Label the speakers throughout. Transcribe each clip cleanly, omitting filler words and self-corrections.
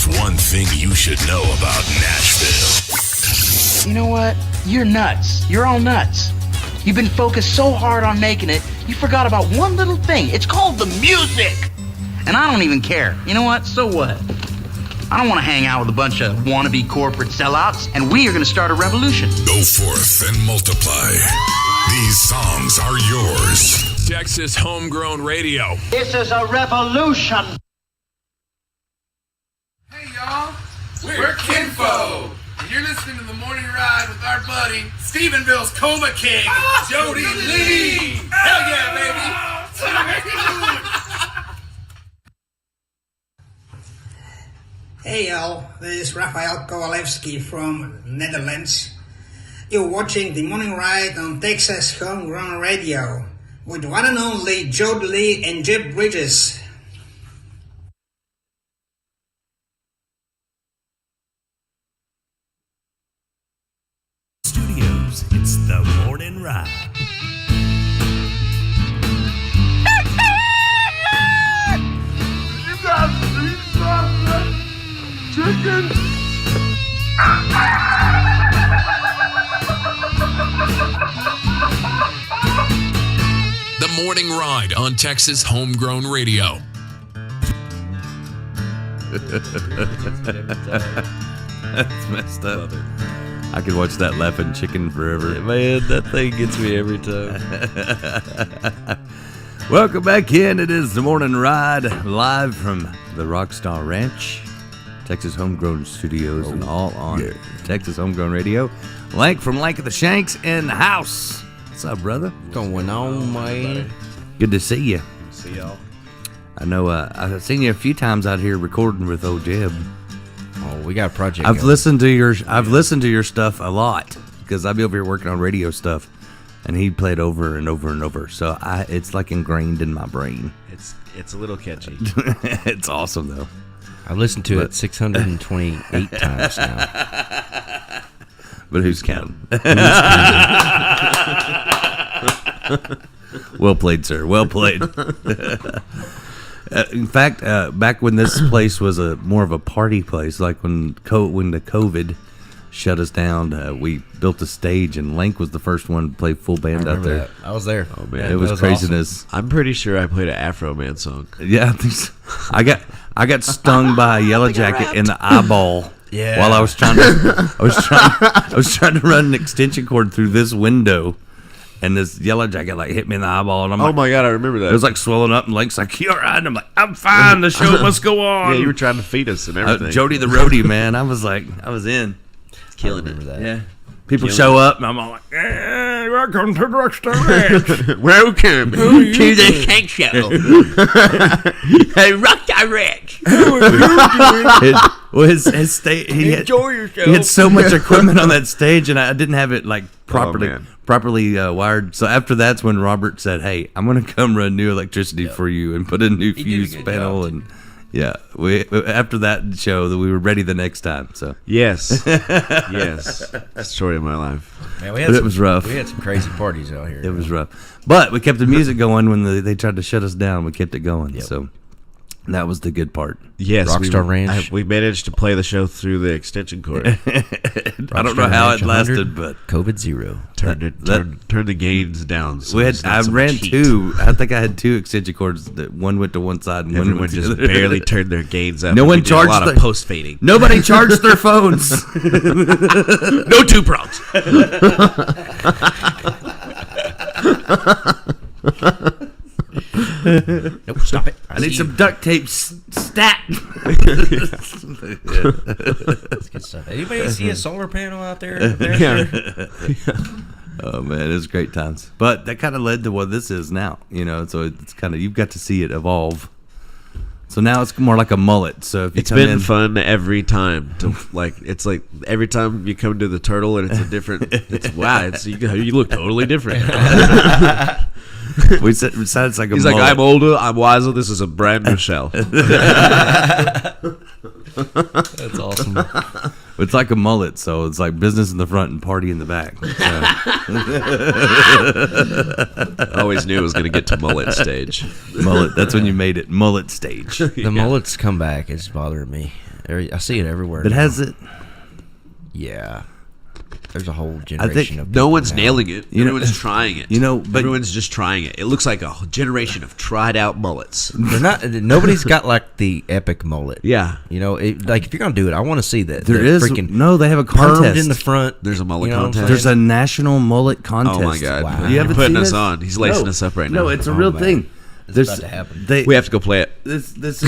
Speaker 1: There's one thing you should know about Nashville.
Speaker 2: You know what? You're nuts. You're all nuts. You've been focused so hard on making it, you forgot about one little thing. It's called the music. And I don't even care. You know what? So what? I don't want to hang out with a bunch of wannabe corporate sellouts, and we are going to start a revolution.
Speaker 1: Go forth and multiply. These songs are yours.
Speaker 3: Texas Homegrown Radio.
Speaker 2: This is a revolution.
Speaker 4: Hey y'all, we're Kinfo, and you're listening to The Morning Ride with our buddy, Stephenville's Coma King, Jody Lee. Hell yeah, baby.
Speaker 5: Hey y'all, this is Rafael Kowalewski from Netherlands. You're watching The Morning Ride on Texas Homegrown Radio with one and only Jody Lee and Jeff Bridges.
Speaker 6: Studios, it's The Morning Ride.
Speaker 4: You got beef sausage, chicken.
Speaker 3: The Morning Ride on Texas Homegrown Radio.
Speaker 7: That's messed up. I could watch that laughing chicken forever. Man, that thing gets me every time. Welcome back in. It is The Morning Ride, live from the Rockstar Ranch, Texas Homegrown Studios, and all on Texas Homegrown Radio. Lank from Lank of the Shanks in the house. What's up, brother?
Speaker 8: Going on, man?
Speaker 7: Good to see you.
Speaker 8: See y'all.
Speaker 7: I know I've seen you a few times out here recording with old Jeb.
Speaker 8: Oh, we got a project.
Speaker 7: I've listened to your stuff a lot because I'll be over here working on radio stuff, and he played over and over and over. So it's like ingrained in my brain.
Speaker 8: It's a little catchy.
Speaker 7: It's awesome though.
Speaker 8: I've listened to it 628 times now.
Speaker 7: But who's counting? Well played, sir. Well played. In fact, back when this place was more of a party place, like when the COVID shut us down, we built a stage, and Lank was the first one to play full band out there.
Speaker 8: That. I was there.
Speaker 7: Oh man, it was craziness.
Speaker 9: Awesome. I'm pretty sure I played an Afro Man song.
Speaker 7: Yeah, I think so. I got stung by a yellow jacket in the eyeball.
Speaker 8: Yeah.
Speaker 7: While I was trying to run an extension cord through this window. And this yellow jacket hit me in the eyeball, and I'm like,
Speaker 9: "Oh my god, I remember that!"
Speaker 7: It was swollen up, and Lake's like, "You all right?" And I'm like, "I'm fine. The show must go on."
Speaker 9: Yeah, you were trying to feed us and everything.
Speaker 7: Jody the roadie, man. I was in,
Speaker 9: killing it.
Speaker 8: That.
Speaker 7: Yeah, people show up, and I'm all like, "Hey, welcome to the Rockstar Ranch.
Speaker 9: Welcome to the Shank Show, Rockstar Ranch."
Speaker 7: His stage. Enjoy yourself. He had so much equipment on that stage, and I didn't have it properly wired. So after that's when Robert said, "Hey, I'm going to come run new electricity for you and put in a new fuse panel." And yeah, after that show, that we were ready the next time. So
Speaker 9: yes, story of my life.
Speaker 8: Man,
Speaker 7: it was rough.
Speaker 8: We had some crazy parties out here.
Speaker 7: It was rough, but we kept the music going when they tried to shut us down. We kept it going. Yep. So. That was the good part.
Speaker 9: Yes,
Speaker 8: Rockstar Ranch.
Speaker 9: We managed to play the show through the extension cord.
Speaker 7: I don't know how it lasted, but
Speaker 8: COVID 0
Speaker 9: turned the gains down. So
Speaker 7: I ran two. I think I had two extension cords. That one went to one side, and
Speaker 9: everyone
Speaker 7: one went
Speaker 9: just
Speaker 7: to the other.
Speaker 9: barely turned their gains up.
Speaker 7: No one charged
Speaker 9: a lot of post fading.
Speaker 7: Nobody charged their phones.
Speaker 9: No two prongs.
Speaker 8: Nope, stop it.
Speaker 7: I need some duct tape stat.
Speaker 8: That's good stuff. Anybody see a solar panel out there?
Speaker 7: Oh man, it was great times. But that kind of led to what this is now, So it's kind of, you've got to see it evolve. So now it's more like a mullet. So if you
Speaker 9: it's been fun every time. It's like every time you come to the turtle and it's a different. You look totally different.
Speaker 7: We said it's like a.
Speaker 9: He's
Speaker 7: mullet.
Speaker 9: like, I'm older, I'm wiser. This is a brand new shell.
Speaker 8: That's awesome.
Speaker 7: It's like a mullet, so it's like business in the front and party in the back.
Speaker 9: I always knew it was going to get to mullet stage.
Speaker 7: Mullet, that's when you made it. Mullet stage.
Speaker 8: The mullets come back. It's bothering me. I see it everywhere.
Speaker 7: But
Speaker 8: now.
Speaker 7: has it?
Speaker 8: Yeah. There's a whole generation of
Speaker 9: no one's
Speaker 8: now.
Speaker 9: nailing it. Everyone's trying it.
Speaker 7: But
Speaker 9: everyone's just trying it. It looks like a generation of tried out mullets.
Speaker 8: They're not. Nobody's got like the epic mullet.
Speaker 9: Yeah.
Speaker 8: Like if you're gonna do it, I want to see that.
Speaker 7: There is
Speaker 8: freaking
Speaker 7: they have a
Speaker 8: permed
Speaker 7: contest
Speaker 8: in the front.
Speaker 9: There's a mullet
Speaker 8: You know what I'm
Speaker 9: contest.
Speaker 8: saying?
Speaker 7: There's a national mullet contest.
Speaker 9: Oh my God!
Speaker 8: Wow.
Speaker 7: You haven't
Speaker 9: He's putting
Speaker 7: seen
Speaker 9: us
Speaker 7: this?
Speaker 9: on. He's lacing us up right now.
Speaker 7: No, it's a
Speaker 8: Oh,
Speaker 7: real
Speaker 8: man.
Speaker 7: thing.
Speaker 8: It's about to happen.
Speaker 9: We have to go play it.
Speaker 7: This is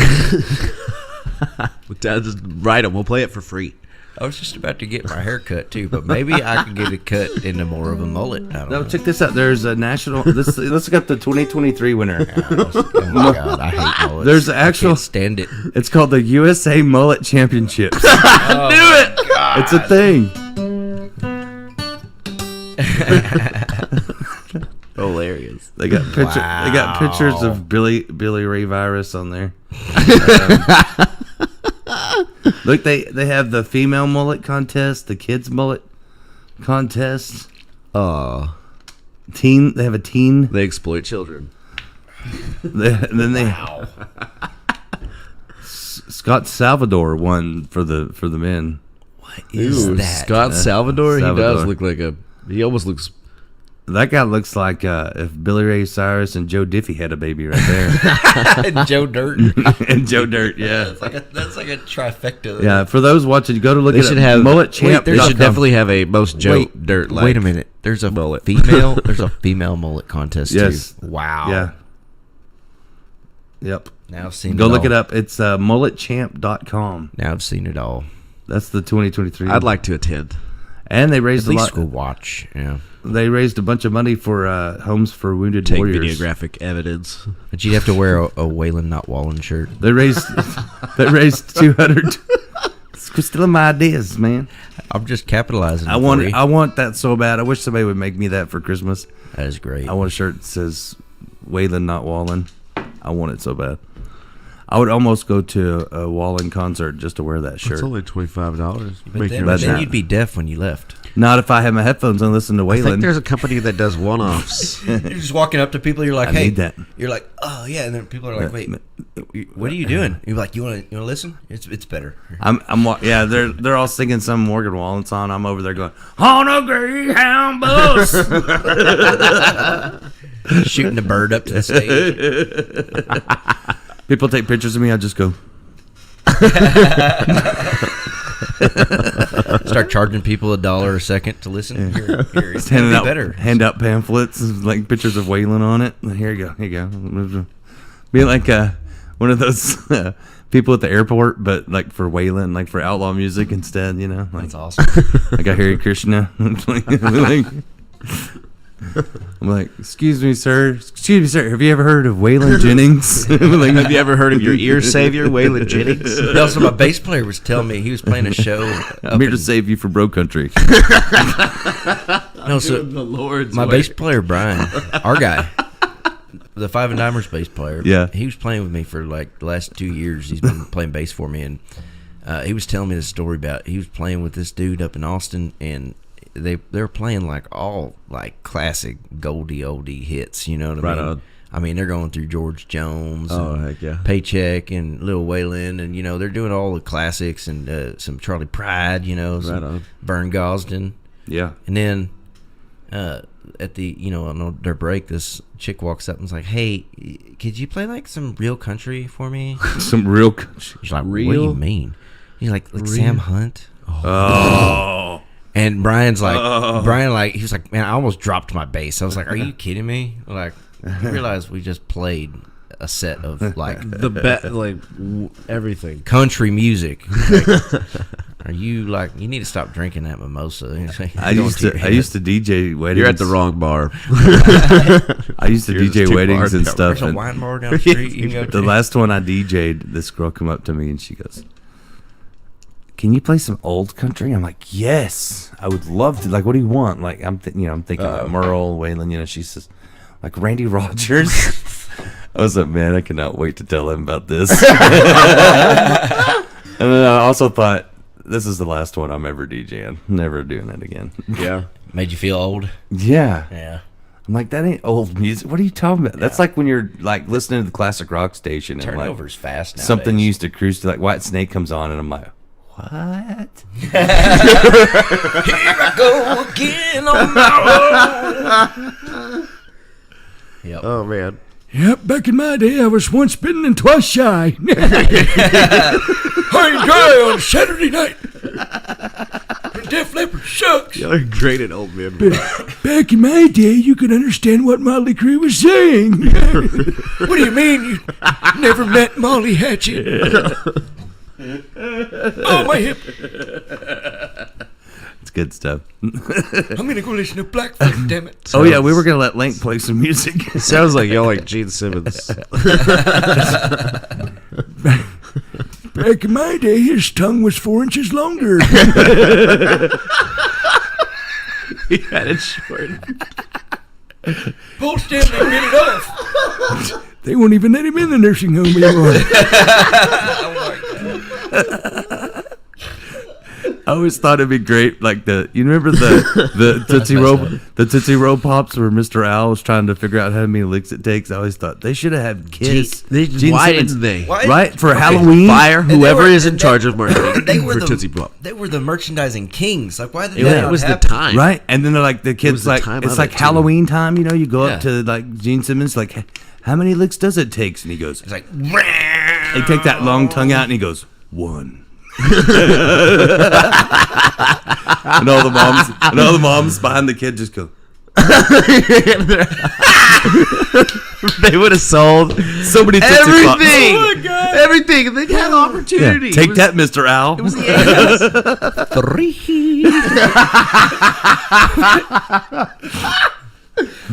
Speaker 9: Just write them. We'll play it for free.
Speaker 8: I was just about to get my hair cut too, but maybe I could get it cut into more of a mullet. I don't know.
Speaker 7: check this out. There's a national. Let's look up the 2023 winner.
Speaker 8: Oh my God, I hate mullets.
Speaker 7: There's
Speaker 8: I
Speaker 7: actual.
Speaker 8: can't stand it.
Speaker 7: It's called the USA Mullet Championships.
Speaker 8: Oh,
Speaker 7: Do it! It's a thing.
Speaker 9: Hilarious.
Speaker 7: They got They got pictures of Billy Ray Virus on there. Look, they have the female mullet contest, the kids mullet contest. They have a teen.
Speaker 9: They exploit children.
Speaker 7: Scott Salvador won for the men.
Speaker 8: What is that?
Speaker 9: Scott Salvador? He
Speaker 7: Salvador.
Speaker 9: does look like he almost looks.
Speaker 7: That guy looks like if Billy Ray Cyrus and Joe Diffie had a baby right there.
Speaker 8: And Joe Dirt.
Speaker 7: And Joe Dirt, yeah.
Speaker 8: That's like a trifecta.
Speaker 7: Yeah, for those watching, go to look
Speaker 9: They
Speaker 7: at
Speaker 9: should
Speaker 7: it.
Speaker 9: have
Speaker 7: Mullet Champ.
Speaker 9: They should definitely have a most Joe Dirt. Like
Speaker 8: Wait a minute. There's a
Speaker 9: mullet.
Speaker 8: female. There's a female mullet contest
Speaker 7: Yes.
Speaker 8: too. Wow.
Speaker 7: Yeah. Yep.
Speaker 8: Now I've seen.
Speaker 7: Go
Speaker 8: it
Speaker 7: look
Speaker 8: all.
Speaker 7: it up. It's mulletchamp.com.
Speaker 8: Now I've seen it all.
Speaker 7: That's the 2023.
Speaker 9: I'd like to attend.
Speaker 7: And they raised
Speaker 8: At
Speaker 7: a
Speaker 8: least
Speaker 7: lot.
Speaker 8: go watch. Yeah.
Speaker 7: They raised a bunch of money for homes for wounded
Speaker 9: Take
Speaker 7: warriors.
Speaker 9: videographic evidence.
Speaker 8: But you'd have to wear a Waylon Not Wallen shirt.
Speaker 7: They raised 200. It's still my ideas, man.
Speaker 8: I'm just capitalizing.
Speaker 7: I want that so bad. I wish somebody would make me that for Christmas.
Speaker 8: That is great.
Speaker 7: I want a shirt that says Waylon Not Wallen. I want it so bad. I would almost go to a Wallen concert just to wear that shirt.
Speaker 9: It's only $25.
Speaker 8: But then you'd be deaf when you left.
Speaker 7: Not if I have my headphones on and listen to
Speaker 9: I think
Speaker 7: Waylon.
Speaker 9: there's a company that does one-offs.
Speaker 8: You're just walking up to people. You're like,
Speaker 7: I
Speaker 8: "Hey,"
Speaker 7: need that.
Speaker 8: you're like, "Oh yeah," and then people are like, "Wait, what are you doing?" You're like, "You want to listen? It's better."
Speaker 7: They're all singing some Morgan Wallen song. I'm over there going, on a Greyhound bus.
Speaker 8: Shooting a bird up to the stage.
Speaker 7: People take pictures of me. I just go.
Speaker 8: Start charging people $1 a second to listen. Here, it's
Speaker 7: Handing
Speaker 8: gonna
Speaker 7: out,
Speaker 8: be better.
Speaker 7: hand out pamphlets like pictures of Waylon on it. Here you go. Be like one of those people at the airport, but like for Waylon, like for outlaw music instead. You know, like,
Speaker 8: That's awesome.
Speaker 7: like I Hare Krishna. I'm like, excuse me, sir. Have you ever heard of Waylon Jennings? Like,
Speaker 9: Have you ever heard of your ear savior, Waylon Jennings?
Speaker 8: Also, my bass player was telling me he was playing a show.
Speaker 7: I'm here to save you from Bro Country.
Speaker 8: No, so
Speaker 9: the Lord's
Speaker 8: my
Speaker 9: way.
Speaker 8: bass player Brian, our guy, the Five and Dimers bass player.
Speaker 7: Yeah.
Speaker 8: he was playing with me for like the last 2 years. He's been playing bass for me, and he was telling me this story about he was playing with this dude up in Austin, and they were playing like all like classic Goldie oldie hits. You know what I
Speaker 9: Right
Speaker 8: mean?
Speaker 9: on.
Speaker 8: I mean, they're going through George Jones,
Speaker 9: Oh,
Speaker 8: and
Speaker 9: heck yeah.
Speaker 8: Paycheck, and Lil Waylon, and they're doing all the classics, and some Charlie Pride, some
Speaker 9: Right on.
Speaker 8: Vern Gosdin.
Speaker 7: Yeah.
Speaker 8: And then at the on their break, this chick walks up and is like, "Hey, could you play like some real country for me?"
Speaker 7: Some real country.
Speaker 8: She's like, "What do
Speaker 9: Real?
Speaker 8: you mean?" He's like Sam Hunt.
Speaker 7: Oh.
Speaker 8: And Brian he was like, "Man, I almost dropped my bass." I was like, "Are you kidding me?" Like, you realize we just played a set of like
Speaker 9: everything.
Speaker 8: country music. Like, are you like, you need to stop drinking that mimosa?
Speaker 7: I used to DJ weddings.
Speaker 9: You're at the wrong bar.
Speaker 7: I used to
Speaker 9: Yours is
Speaker 7: DJ
Speaker 9: too
Speaker 7: weddings
Speaker 9: far
Speaker 7: and
Speaker 9: down.
Speaker 7: stuff.
Speaker 8: There's a
Speaker 7: And
Speaker 8: wine bar down the street. You can go
Speaker 7: the
Speaker 8: to.
Speaker 7: last one I DJ'd, this girl come up to me and she goes, "Can you play some old country?" I'm like, "Yes, I would love to." Like, what do you want? Like, I'm thinking like Merle, Waylon. She says, like Randy Rogers. I was like, man, I cannot wait to tell him about this. And then I also thought, this is the last one I'm ever DJing. Never doing it again.
Speaker 9: Yeah.
Speaker 8: Made you feel old?
Speaker 7: Yeah.
Speaker 8: Yeah.
Speaker 7: I'm like, that ain't old music. What are you talking about? That's like when you're like listening to the classic rock station and
Speaker 8: Turnover's fast nowadays.
Speaker 7: something you used to cruise to, like White Snake comes on, and I'm like, what?
Speaker 8: Here I go again on my own. Yep.
Speaker 9: Oh man.
Speaker 10: Yep, back in my day, I was once bitten and twice shy. High and dry on Saturday night. Def Leppard sucks.
Speaker 9: Y'all are great at old men.
Speaker 10: Back in my day, you could understand what Motley Crue was saying. What do you mean you never met Molly Hatchet? Oh, my hip.
Speaker 7: It's good stuff.
Speaker 10: I'm going to go listen to Blackfoot, damn it.
Speaker 7: Oh, yeah, we were going to let Lank play some music.
Speaker 9: It sounds like y'all like Gene Simmons.
Speaker 10: Back in my day, his tongue was 4 inches longer.
Speaker 9: He had it short.
Speaker 10: Paul Stanley get it off. They won't even let him in the nursing home anymore.
Speaker 8: Oh my God.
Speaker 7: I always thought it'd be great, like you remember the Tootsie Roll Pops where Mr. Owl was trying to figure out how many licks it takes. I always thought they should have had Kiss. Gene
Speaker 9: Why
Speaker 7: Simmons,
Speaker 9: didn't they?
Speaker 7: right for Halloween?
Speaker 9: Fire whoever
Speaker 8: were-
Speaker 9: is in charge of marketing
Speaker 8: They were
Speaker 9: for
Speaker 8: the
Speaker 9: Tootsie Pop.
Speaker 8: They were the merchandising kings. Like, why did
Speaker 9: It
Speaker 8: that not
Speaker 9: was the
Speaker 8: happen?
Speaker 9: time.
Speaker 7: Right, and then they're like the
Speaker 9: was
Speaker 7: kids
Speaker 9: the
Speaker 7: like
Speaker 9: time
Speaker 7: it's
Speaker 9: of
Speaker 7: like
Speaker 9: it, too.
Speaker 7: Halloween time. You know, you go
Speaker 8: Yeah.
Speaker 7: up to like Gene Simmons, like, how many licks does it take? And he goes,
Speaker 8: It's like,
Speaker 7: they take that long tongue out, and he goes, 1. and all the moms behind the kid just go.
Speaker 9: They would have sold
Speaker 7: So many Tootsie Pops.
Speaker 9: everything. Oh my God. Everything. They had opportunity.
Speaker 7: Yeah, take that, Mr. Owl.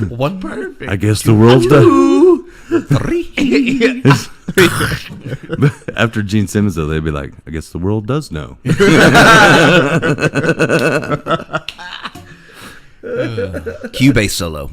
Speaker 8: one perfect.
Speaker 7: I guess the world's done.
Speaker 8: Three.
Speaker 7: After Gene Simmons, though, they'd be like, I guess the world does know.
Speaker 8: Cubase solo.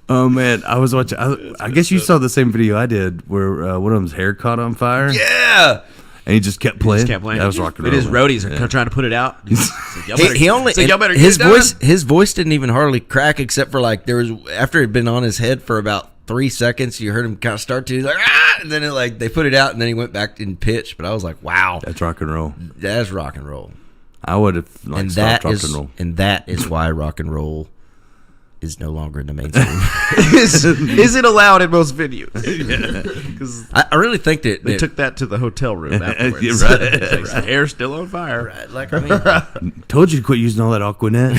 Speaker 7: Oh, man. I was watching. I guess you saw the same video I did where one of them's hair caught on fire.
Speaker 8: Yeah.
Speaker 7: And he just kept playing.
Speaker 9: Just kept playing.
Speaker 7: That was rock and
Speaker 9: But
Speaker 7: roll.
Speaker 9: his
Speaker 7: man.
Speaker 9: roadies are trying to put it out.
Speaker 8: He only
Speaker 9: y'all better
Speaker 8: his
Speaker 9: get it
Speaker 8: voice
Speaker 9: done.
Speaker 8: his voice didn't even hardly crack except for like there was after it had been on his head for about 3 seconds you heard him kind of start to like and then it like they put it out and then he went back in pitch, but I was like, wow,
Speaker 7: That's rock and roll.
Speaker 8: that's rock and roll.
Speaker 7: I would have
Speaker 8: And
Speaker 7: stopped
Speaker 8: that
Speaker 7: rock
Speaker 8: is
Speaker 7: and roll.
Speaker 8: and that is why rock and roll is no longer in the mainstream.
Speaker 9: Is it allowed in most venues? Because
Speaker 8: I really think that,
Speaker 9: they took that to the hotel room afterwards.
Speaker 7: You're right.
Speaker 9: It's like, the hair's still on fire.
Speaker 8: like I mean,
Speaker 7: Told you to quit using all that Aquanet.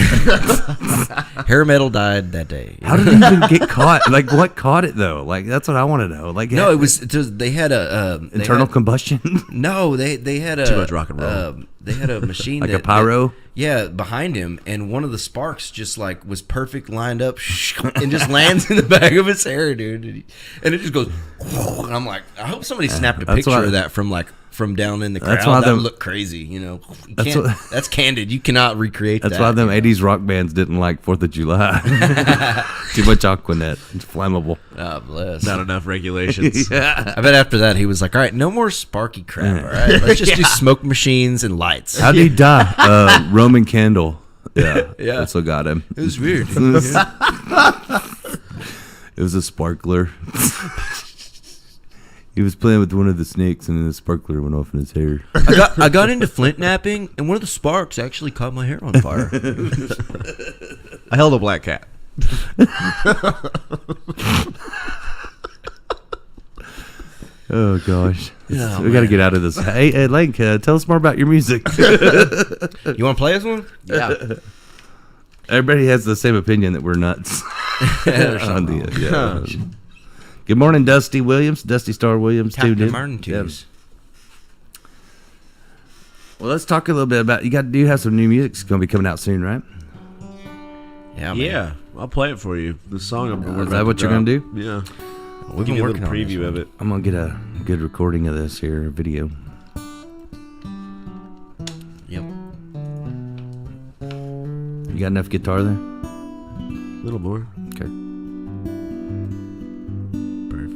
Speaker 8: hair metal died that day.
Speaker 7: How did it even get caught? Like, what caught it, though? Like, that's what I want to know. Like,
Speaker 8: No, it was they had a
Speaker 7: internal combustion?
Speaker 8: No, they had a
Speaker 9: Too much rock and roll.
Speaker 8: They had a machine
Speaker 7: Like
Speaker 8: that,
Speaker 7: a pyro?
Speaker 8: yeah, behind him, and one of the sparks just like was perfect lined up, and just lands in the back of his hair, dude. And it just goes. And I'm like, I hope somebody snapped a
Speaker 7: That's
Speaker 8: picture
Speaker 7: why-
Speaker 8: of that from down in the crowd.
Speaker 7: That's why
Speaker 8: That
Speaker 7: them-
Speaker 8: would look crazy, you know. You
Speaker 7: That's
Speaker 8: can't,
Speaker 7: what-
Speaker 8: that's candid. You cannot recreate
Speaker 7: That's
Speaker 8: that.
Speaker 7: why them 80s rock bands didn't like 4th of July. Too much Aquanet. It's flammable.
Speaker 8: Oh, bless.
Speaker 9: Not enough regulations.
Speaker 8: I bet after that he was like, all right, no more sparky crap. All right, let's just do smoke machines and lights.
Speaker 7: How'd he die? Roman Candle. Yeah.
Speaker 8: Yeah.
Speaker 7: That's what got him.
Speaker 8: It was weird.
Speaker 7: It was a sparkler. He was playing with one of the snakes, and then the sparkler went off in his hair.
Speaker 8: I got into flint napping, and one of the sparks actually caught my hair on fire.
Speaker 9: I held a black cat.
Speaker 7: Oh gosh,
Speaker 8: Oh,
Speaker 7: we got to get out of this. Hey, Lank, tell us more about your music.
Speaker 8: You want to play this one?
Speaker 9: Yeah.
Speaker 7: Everybody has the same opinion that we're nuts. On the, yeah. Good morning, Dusty Williams, Dusty Star Williams, too,
Speaker 8: Captain
Speaker 7: dude.
Speaker 8: Martin tunes.
Speaker 7: Well, let's talk a little bit about. You have some new music that's going to be coming out soon, right?
Speaker 8: Yeah, man.
Speaker 9: Yeah. I'll play it for you. The song I'm
Speaker 7: Is that what you're gonna do?
Speaker 9: Yeah.
Speaker 8: We've
Speaker 9: Give
Speaker 8: been
Speaker 9: you a
Speaker 8: working
Speaker 9: little
Speaker 8: on this
Speaker 9: preview
Speaker 8: one.
Speaker 9: of it.
Speaker 7: I'm gonna get a good recording of this here, a video.
Speaker 8: Yep.
Speaker 7: You got enough guitar there?
Speaker 9: A little more.
Speaker 7: Okay.
Speaker 9: Perfect.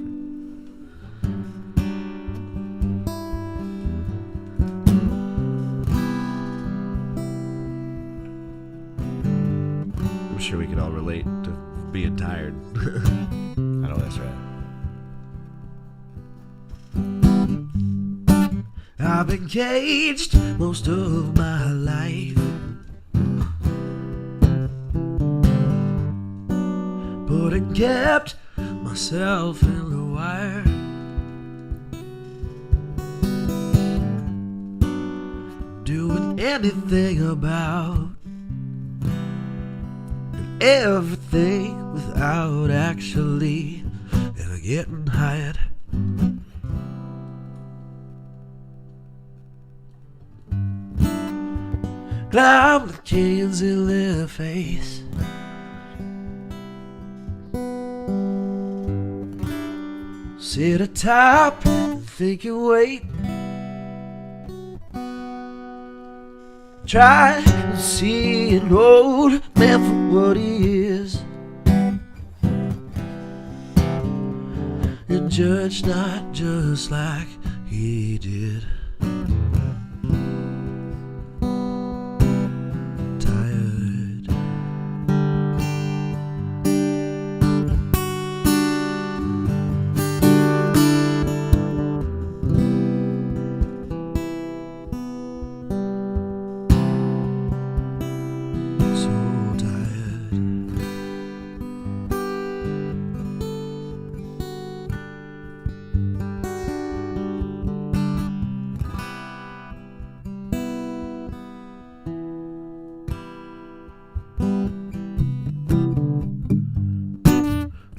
Speaker 9: I'm sure we could all relate to being tired.
Speaker 8: I know that's right.
Speaker 11: I've been caged most of my life, but I kept myself in the wire. Doing anything about and everything without actually ever getting hired. Climb the canyons in their face, sit atop and think and wait. Try to see an old man for what he is, and judge not just like he did. Tired. So tired.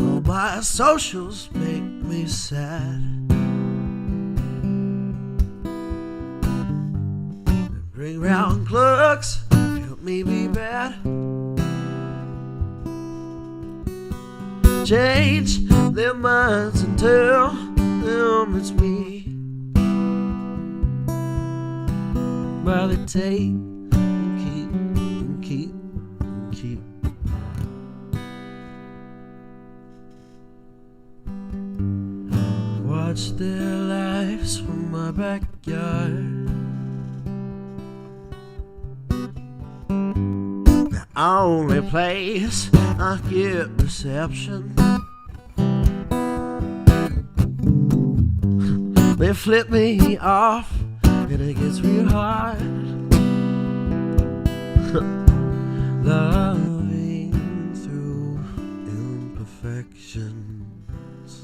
Speaker 11: All my socials make me sad. Bring round clerks, help me be bad. Change their minds and tell them it's me, while they take and keep and keep and keep. Watch their lives from my backyard. The only place I get reception. They flip me off and it gets real hard. Loving through imperfections.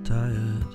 Speaker 11: Tired.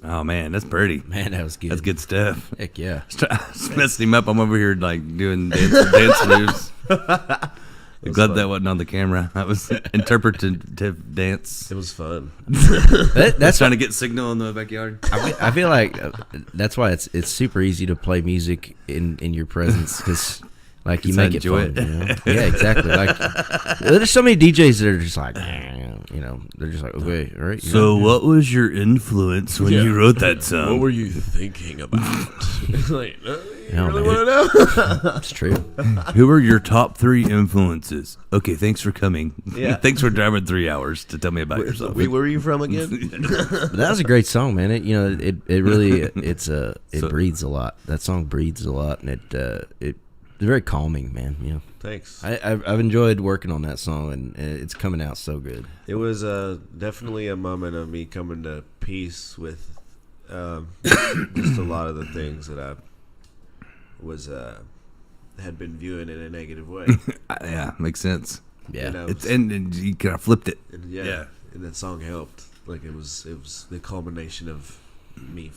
Speaker 7: Oh man, that's pretty.
Speaker 8: Man, that was good.
Speaker 7: That's good stuff.
Speaker 8: Heck yeah.
Speaker 7: It's messing him up. I'm over here like doing dance moves. I'm glad that wasn't on the camera. That was interpretative dance.
Speaker 9: It was fun.
Speaker 7: That's trying to get signal in the backyard.
Speaker 8: I feel like that's why it's super easy to play music in your presence, because like you make it fun. You know? Yeah, exactly. Like there's so many DJs that are just like, you know, they're just like, okay, all right.
Speaker 7: So what was your influence when you wrote that song?
Speaker 9: What were you thinking about? Like, you
Speaker 8: No,
Speaker 9: really
Speaker 8: man.
Speaker 9: want to know?
Speaker 8: It's true.
Speaker 7: Who are your top 3 influences? Okay, thanks for coming.
Speaker 9: Yeah.
Speaker 7: Thanks for driving 3 hours to tell me about yourself.
Speaker 9: Where were you from again?
Speaker 8: But that was a great song, man. It really it breathes a lot. That song breathes a lot, and it's very calming, man. You know.
Speaker 9: Thanks.
Speaker 8: I've enjoyed working on that song, and it's coming out so good.
Speaker 9: It was definitely a moment of me coming to peace with just a lot of the things that I was had been viewing in a negative way.
Speaker 7: Yeah, makes sense.
Speaker 8: Yeah,
Speaker 9: You know,
Speaker 7: It's and you kind of flipped it.
Speaker 9: and yeah, and that song helped. Like it was the culmination of me,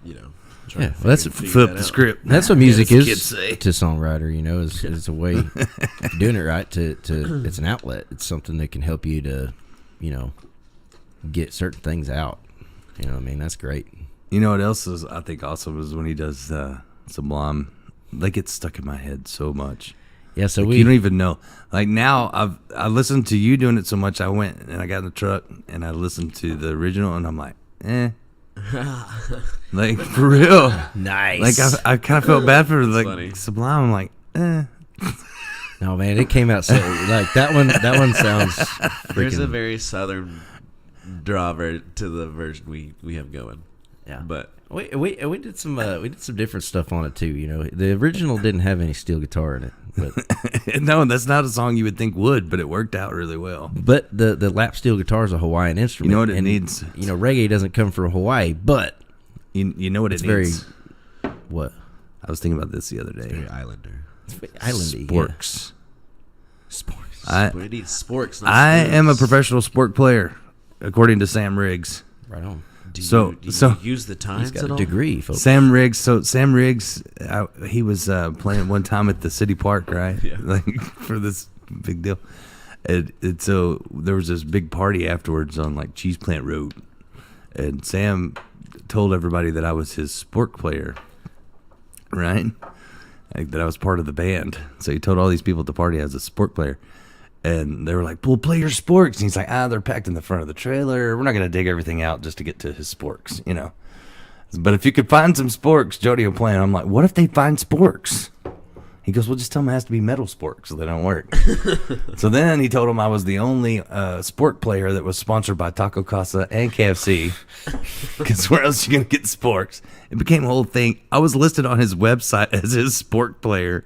Speaker 8: Yeah, well, that's
Speaker 7: Flip the script.
Speaker 8: That's what music
Speaker 7: As
Speaker 8: is
Speaker 7: kids say.
Speaker 8: to songwriter. You know, is a way if you're doing it right. To it's an outlet. It's something that can help you to, get certain things out. You know what I mean? That's great.
Speaker 7: You know what else is I think awesome is when he does Sublime. They get stuck in my head so much.
Speaker 8: Yeah, so
Speaker 7: you don't even know. Like now, I listened to you doing it so much. I went and I got in the truck and I listened to the original, and I'm like, like for real,
Speaker 8: nice.
Speaker 7: Like I kind of felt bad for like
Speaker 9: funny.
Speaker 7: Sublime. I'm like,
Speaker 8: No, man, it came out so like that one. That one sounds.
Speaker 9: There's a
Speaker 8: freaking-
Speaker 9: very southern draw to the version we have going.
Speaker 8: Yeah,
Speaker 9: but
Speaker 8: we did some different stuff on it too. You know, the original didn't have any steel guitar in it, but
Speaker 7: no, that's not a song you would think would, but it worked out really well.
Speaker 8: But the lap steel guitar is a Hawaiian instrument.
Speaker 7: You know what it needs?
Speaker 8: You know, reggae doesn't come from Hawaii, but
Speaker 7: you know what it needs?
Speaker 8: What?
Speaker 7: I was thinking about this the other day.
Speaker 9: It's very islander.
Speaker 8: It's very islandy.
Speaker 7: Sporks.
Speaker 8: Yeah. Sporks.
Speaker 9: It needs sporks. Not
Speaker 7: I am a
Speaker 9: spoons.
Speaker 7: professional sport player, according to Sam Riggs.
Speaker 8: Right on.
Speaker 9: Do
Speaker 7: So
Speaker 9: you use the times
Speaker 8: He's got
Speaker 9: at
Speaker 8: a
Speaker 9: all?
Speaker 8: degree, folks.
Speaker 7: Sam Riggs. So Sam Riggs, he was playing one time at the city park, right?
Speaker 9: Yeah.
Speaker 7: Like for this big deal. And so there was this big party afterwards on like Cheese Plant Road, and Sam told everybody that I was his sport player, right? Like that I was part of the band. So he told all these people at the party I was a sport player. And they were like, well, play your sporks. And he's like, they're packed in the front of the trailer. We're not going to dig everything out just to get to his sporks, you know. But if you could find some sporks, Jody will play. And I'm like, what if they find sporks? He goes, well, just tell them it has to be metal sporks so they don't work. So then he told him I was the only sport player that was sponsored by Taco Casa and KFC. Because where else are you going to get sporks? It became a whole thing. I was listed on his website as his sport player.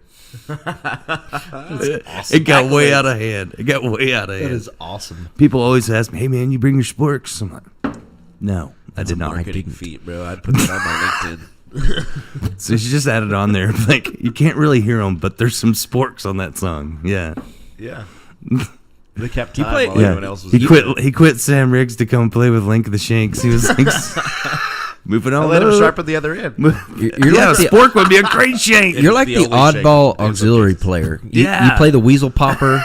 Speaker 8: Awesome.
Speaker 7: It got way out of hand.
Speaker 8: That is awesome.
Speaker 7: People always ask me, hey, man, you bring your sporks? I'm like, no, I did not.
Speaker 9: Marketing feat, bro. I'd put that on my LinkedIn.
Speaker 7: So she just added on there. Like, you can't really hear them, but there's some sporks on that song. Yeah.
Speaker 9: Yeah. They kept time
Speaker 8: play-
Speaker 9: while
Speaker 7: Yeah.
Speaker 9: everyone else was
Speaker 7: He quit Sam Riggs to come play with Link the Shanks. He was like, moving on.
Speaker 9: I let him sharpen the other end.
Speaker 8: You're
Speaker 7: Yeah,
Speaker 8: like
Speaker 7: a
Speaker 8: the-
Speaker 7: spork would be a great shank.
Speaker 8: You're like
Speaker 9: the
Speaker 8: the
Speaker 9: only shake.
Speaker 8: oddball
Speaker 9: There's
Speaker 8: auxiliary
Speaker 9: some
Speaker 8: player.
Speaker 7: Yeah.
Speaker 8: You play the weasel popper.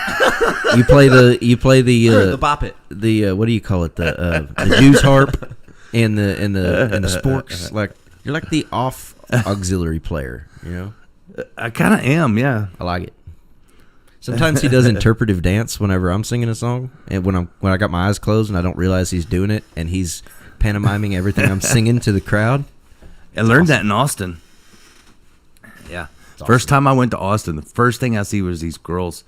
Speaker 8: You play the
Speaker 9: the bop it.
Speaker 8: the what do you call it, the Jews harp and the sporks. Like you're like the off auxiliary player. You know,
Speaker 7: I kind of am, yeah.
Speaker 8: I like it. Sometimes he does interpretive dance whenever I'm singing a song, and when I got my eyes closed and I don't realize he's doing it, and he's pantomiming everything I'm singing to the crowd.
Speaker 7: I learned that in Austin. Yeah. First time I went to Austin, the first thing I see was these girls,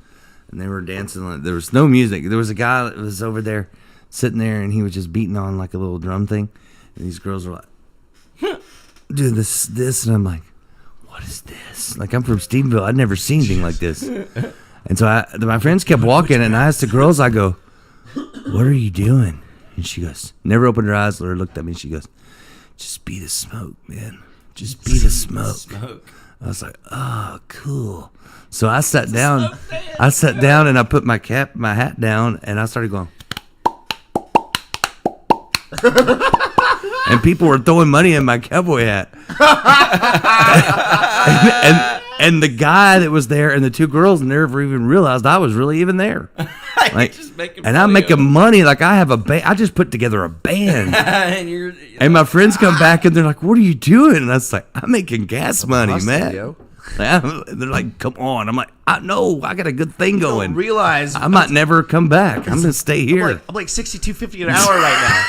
Speaker 7: and they were dancing. Like, there was no music. There was a guy that was over there, sitting there, and he was just beating on like a little drum thing. And these girls were like, "Do this," and I'm like, "What is this?" Like, I'm from Stephenville. I'd never seen anything like this. And so my friends kept walking, and I asked the girls, I go, "What are you doing?" And she goes, never opened her eyes, or looked at me. She goes, "Just be the smoke, man. Just be the smoke." I was like, "Oh, cool." So I sat down. And I put my hat down, and I started going. And people were throwing money in my cowboy hat. and the guy that was there and the two girls never even realized I was really even there. Like, I'm making money. Like, I have a band. I just put together a band. And my friends come back and they're like, "What are you doing?" And I was like, "I'm making gas money, man."
Speaker 9: Yo.
Speaker 7: They're like, "Come on." I'm like, "I know. I got a good thing going.
Speaker 9: Realize
Speaker 7: I might never come back. I'm going to stay here."
Speaker 9: I'm like $62.50 an hour right now.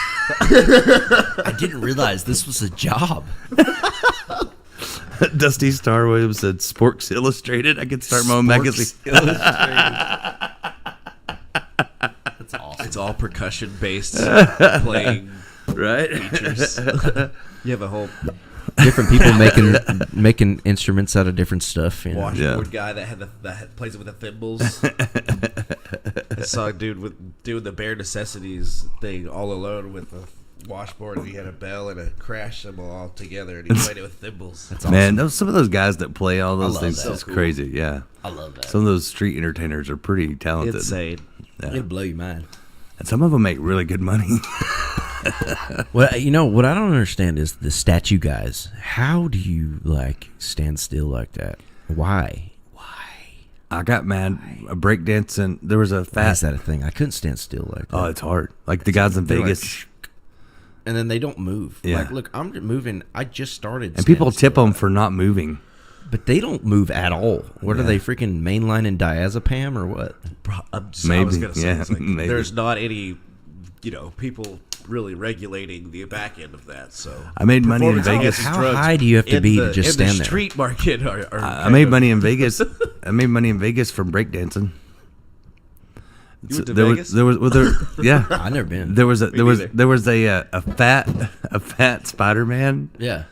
Speaker 8: I didn't realize this was a job.
Speaker 7: Dusty Star Williams said, "Sporks Illustrated." I could start my own magazine.
Speaker 8: That's awesome.
Speaker 9: It's all percussion based playing
Speaker 7: Right?
Speaker 9: features. You have a whole
Speaker 8: Different people making instruments out of different stuff. You know?
Speaker 9: washboard guy that plays it with the thimbles. I saw a dude doing the bare necessities thing all alone with a washboard, and he had a bell and a crash cymbal all together, and he played it with thimbles.
Speaker 8: That's awesome.
Speaker 7: Man, some of those guys that play all those
Speaker 8: love
Speaker 7: things
Speaker 8: that.
Speaker 7: is crazy. Yeah.
Speaker 8: I love that.
Speaker 7: Some of those street entertainers are pretty talented.
Speaker 9: Insane.
Speaker 7: Yeah.
Speaker 8: It'll blow your mind.
Speaker 7: And some of them make really good money.
Speaker 8: Well, you know what I don't understand is the statue guys. How do you stand still like that? Why?
Speaker 7: I got mad. Breakdancing. There was a
Speaker 8: Why
Speaker 7: fat.
Speaker 8: is that a thing? I couldn't stand still like that.
Speaker 7: Oh, it's hard. Like the guys in
Speaker 8: They're like,
Speaker 7: Vegas.
Speaker 8: and then they don't move.
Speaker 7: Yeah.
Speaker 8: Like, look, I'm moving. I just started.
Speaker 7: And people tip them for not moving.
Speaker 8: But they don't move at all. What are they, freaking mainline and diazepam or what?
Speaker 9: I was
Speaker 7: Maybe,
Speaker 9: gonna say,
Speaker 7: yeah,
Speaker 9: it's like,
Speaker 7: maybe.
Speaker 9: there's not any, people really regulating the back end of that. So
Speaker 7: I made money in Vegas.
Speaker 8: How high do you have to be to just stand there?
Speaker 9: The street market
Speaker 7: I made money in Vegas. I made money in Vegas from breakdancing.
Speaker 9: You went to Vegas?
Speaker 7: Yeah.
Speaker 8: I've never been.
Speaker 7: There was a fat Spider-Man.
Speaker 8: Yeah.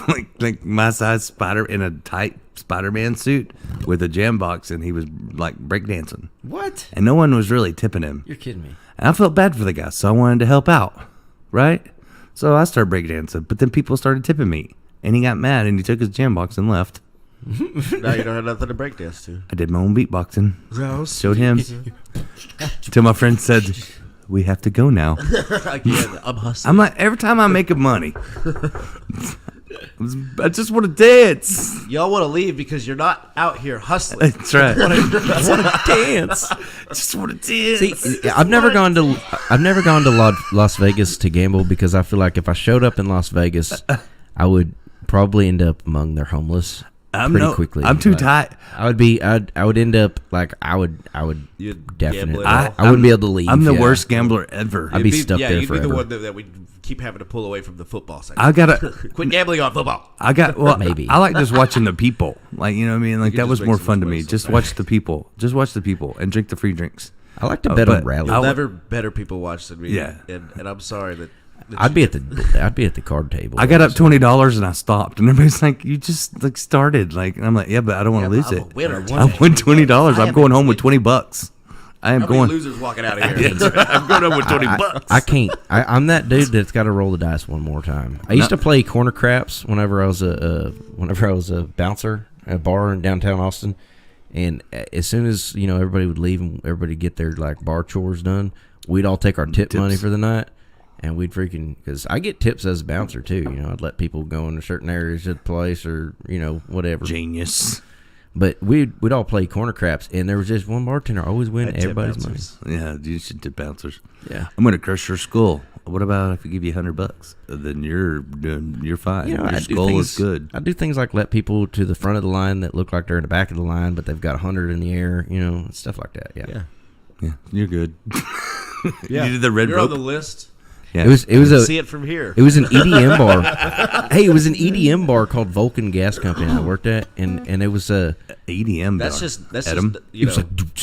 Speaker 7: like my size spider in a tight Spider-Man suit with a jam box, and he was like breakdancing.
Speaker 8: What?
Speaker 7: And no one was really tipping him.
Speaker 8: You're kidding me.
Speaker 7: And I felt bad for the guy, so I wanted to help out, right? So I started breakdancing, but then people started tipping me, and he got mad, and he took his jam box and left.
Speaker 9: Now you don't have nothing to breakdance to.
Speaker 7: I did my own beatboxing. Showed him. Till my friend said, "We have to go now."
Speaker 9: Again, I'm hustling.
Speaker 7: I'm like, every time I make money, I just want to dance.
Speaker 9: Y'all want to leave because you're not out here hustling.
Speaker 7: That's right.
Speaker 8: I want to dance.
Speaker 7: Just want to dance.
Speaker 8: See, I've never gone to Las Vegas to gamble because I feel like if I showed up in Las Vegas, I would probably end up among their homeless pretty quickly.
Speaker 7: I'm too tight.
Speaker 8: I would end up like I would
Speaker 9: You'd
Speaker 8: definitely.
Speaker 9: gamble it
Speaker 8: I wouldn't be able to leave.
Speaker 7: I'm the worst gambler ever.
Speaker 8: I'd be stuck there
Speaker 9: you'd
Speaker 8: forever.
Speaker 9: be the one that we keep having to pull away from the football side.
Speaker 7: I gotta
Speaker 9: quit gambling on football.
Speaker 8: Maybe.
Speaker 7: I like just watching the people. Like, you know what I mean? Like, that was
Speaker 9: make
Speaker 7: more
Speaker 9: some
Speaker 7: fun to me.
Speaker 9: mistakes
Speaker 7: Just
Speaker 9: sometimes.
Speaker 7: watch the people. Just watch the people and drink the free drinks.
Speaker 8: I like to bet on rallies.
Speaker 9: You'll never better people watch than me.
Speaker 7: Yeah.
Speaker 9: And I'm sorry that
Speaker 8: I'd be at the card table.
Speaker 7: I got up $20 and I stopped, and everybody's like, "You just like started." Like, and I'm like, "Yeah, but I don't want to lose
Speaker 9: I'm
Speaker 7: it.
Speaker 9: a winner.
Speaker 7: I won $20. I'm going home with $20. I am
Speaker 9: How many
Speaker 7: going.
Speaker 9: losers walking out of here?
Speaker 7: I'm going home with $20.
Speaker 8: I can't. I'm that dude that's got to roll the dice one more time. I used to play corner craps whenever I was a bouncer at a bar in downtown Austin, and as soon as everybody would leave and everybody get their like bar chores done, we'd all take our tip money for the night, and we'd because I get tips as a bouncer too. I'd let people go into certain areas of the place or whatever.
Speaker 7: Genius.
Speaker 8: But we'd all play corner craps, and there was just one bartender always win everybody's money.
Speaker 7: Yeah, you should tip bouncers.
Speaker 8: Yeah,
Speaker 7: I'm gonna crush your skull. What about if we give you $100? Then you're fine. Your skull is good.
Speaker 8: I do things like let people to the front of the line that look like they're in the back of the line, but they've got 100 in the air. Stuff like that.
Speaker 7: Yeah, you're good.
Speaker 9: Yeah.
Speaker 7: You did the red
Speaker 9: You're
Speaker 7: rope.
Speaker 9: on the list.
Speaker 7: Yeah.
Speaker 8: It was
Speaker 9: See it from here.
Speaker 8: It was an EDM bar. Hey, it was an EDM bar called Vulcan Gas Company I worked at, and it was a
Speaker 7: EDM.
Speaker 9: That's
Speaker 7: bar.
Speaker 9: just
Speaker 7: Adam?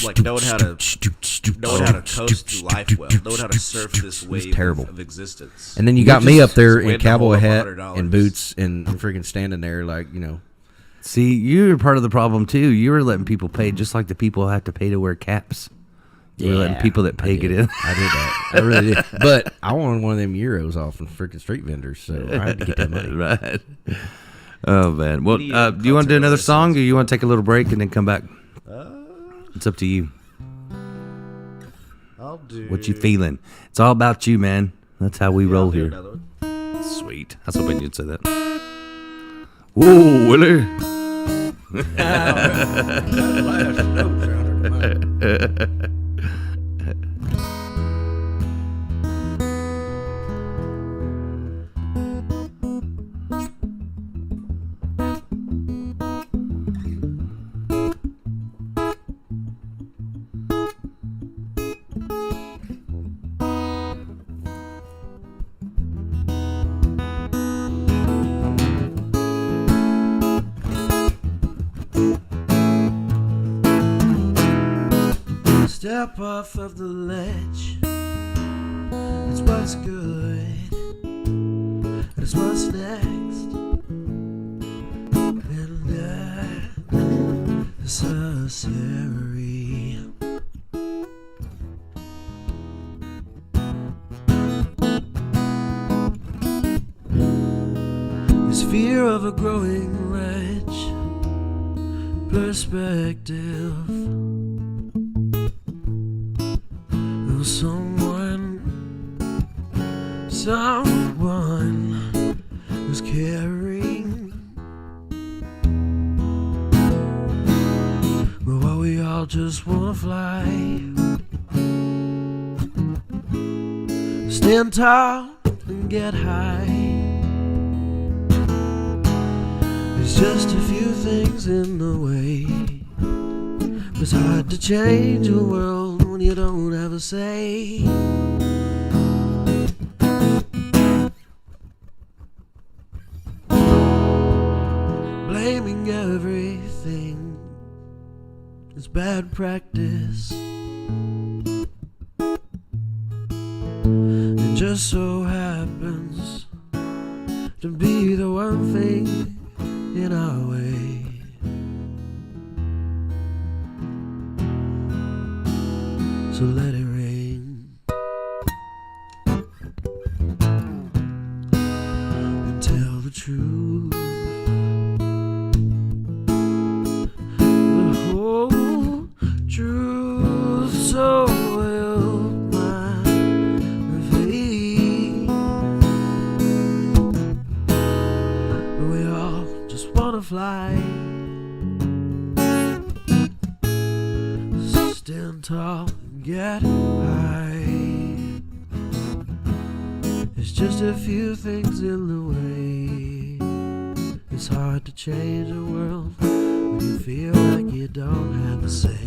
Speaker 9: like knowing how to coast through life well, knowing how to surf this wave
Speaker 8: terrible.
Speaker 9: of existence.
Speaker 8: And then you got me up there in
Speaker 9: win the
Speaker 8: cowboy
Speaker 9: whole
Speaker 8: hat
Speaker 9: $100.
Speaker 8: and boots and freaking standing there like
Speaker 7: See, you're part of the problem too. You were letting people pay just like the people have to pay to wear caps. You were letting people that pay get in.
Speaker 8: I did that. I really did. But I wanted one of them euros off from freaking street vendors, so I had to get that money.
Speaker 7: Right. Oh, man. Well, do you want to do another song, or you want to take a little break and then come back? It's up to you.
Speaker 9: I'll do.
Speaker 7: What you feeling? It's all about you, man. That's how we roll
Speaker 9: I'll do
Speaker 7: here.
Speaker 9: another one.
Speaker 7: Sweet. I was hoping you'd say that. Whoa, Willie.
Speaker 11: Step off of the ledge. It's what's good. It's what's next. And that is necessary. This fear of a growing wretch. Perspective. Someone who's caring. But while we all just wanna fly, stand tall and get high. There's just a few things in the way. It's hard to change a world when you don't have a say. Blaming everything is bad practice. It just so happens to be the one thing in our way. So let it rain and tell the truth, the whole truth. So will my faith. We all just wanna fly, stand tall, get high. There's just a few things in the way. It's hard to change the world when you feel like you don't have a say.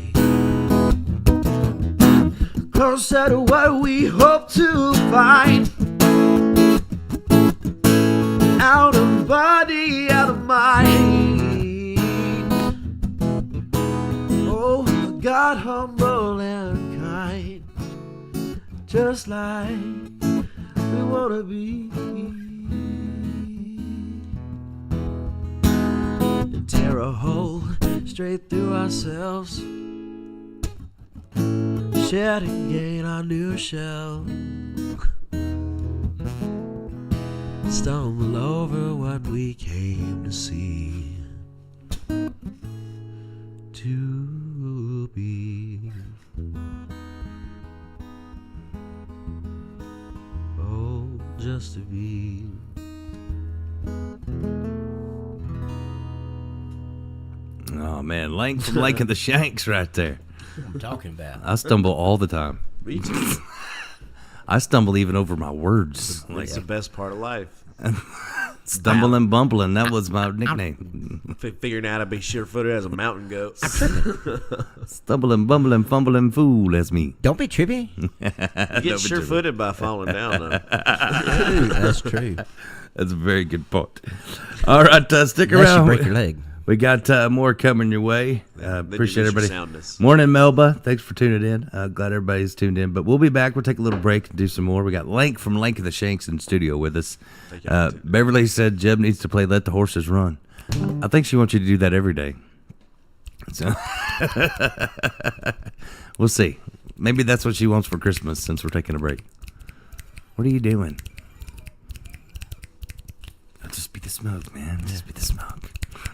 Speaker 11: Closer to what we hope to find. Out of body, out of mind. Oh, God humble and kind, just like we wanna be. And tear a hole straight through ourselves, shed and gain our new shell. Stumble over what we came to see, to be. Oh, just to be.
Speaker 7: Oh man, Lank from Lank and the Shanks right there.
Speaker 8: What I'm talking about.
Speaker 7: I stumble all the time.
Speaker 9: Me too.
Speaker 7: I stumble even over my words.
Speaker 9: It's the best part of life.
Speaker 7: Stumbling, bumbling. That was my nickname.
Speaker 9: Figuring out how to be sure-footed as a mountain goat.
Speaker 7: Stumbling, bumbling, fumbling fool. That's me.
Speaker 8: Don't be trippy.
Speaker 9: You get sure-footed by falling down, though.
Speaker 8: That's true.
Speaker 7: That's a very good point. All right, stick
Speaker 8: Unless
Speaker 7: around.
Speaker 8: you break your leg.
Speaker 7: We got more coming your way. Appreciate everybody.
Speaker 9: Soundness.
Speaker 7: Morning, Melba. Thanks for tuning in. Glad everybody's tuned in. But we'll be back. We'll take a little break and do some more. We got Lank from Lank and the Shanks in studio with us. Beverly said Jeb needs to play Let the Horses Run. I think she wants you to do that every day. So we'll see. Maybe that's what she wants for Christmas since we're taking a break. What are you doing? Just be the smoke, man. Just be the smoke.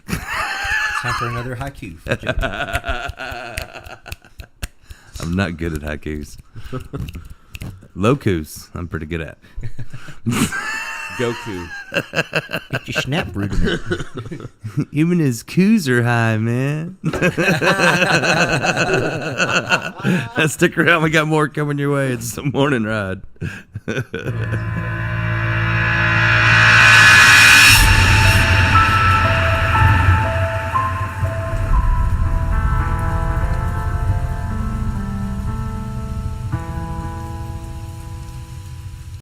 Speaker 8: Time for another haiku.
Speaker 7: I'm not good at haikus. Lokus, I'm pretty good at.
Speaker 9: Goku.
Speaker 8: Get your snap rudiment.
Speaker 7: Even his coos are high, man. Stick around. We got more coming your way. It's the morning ride.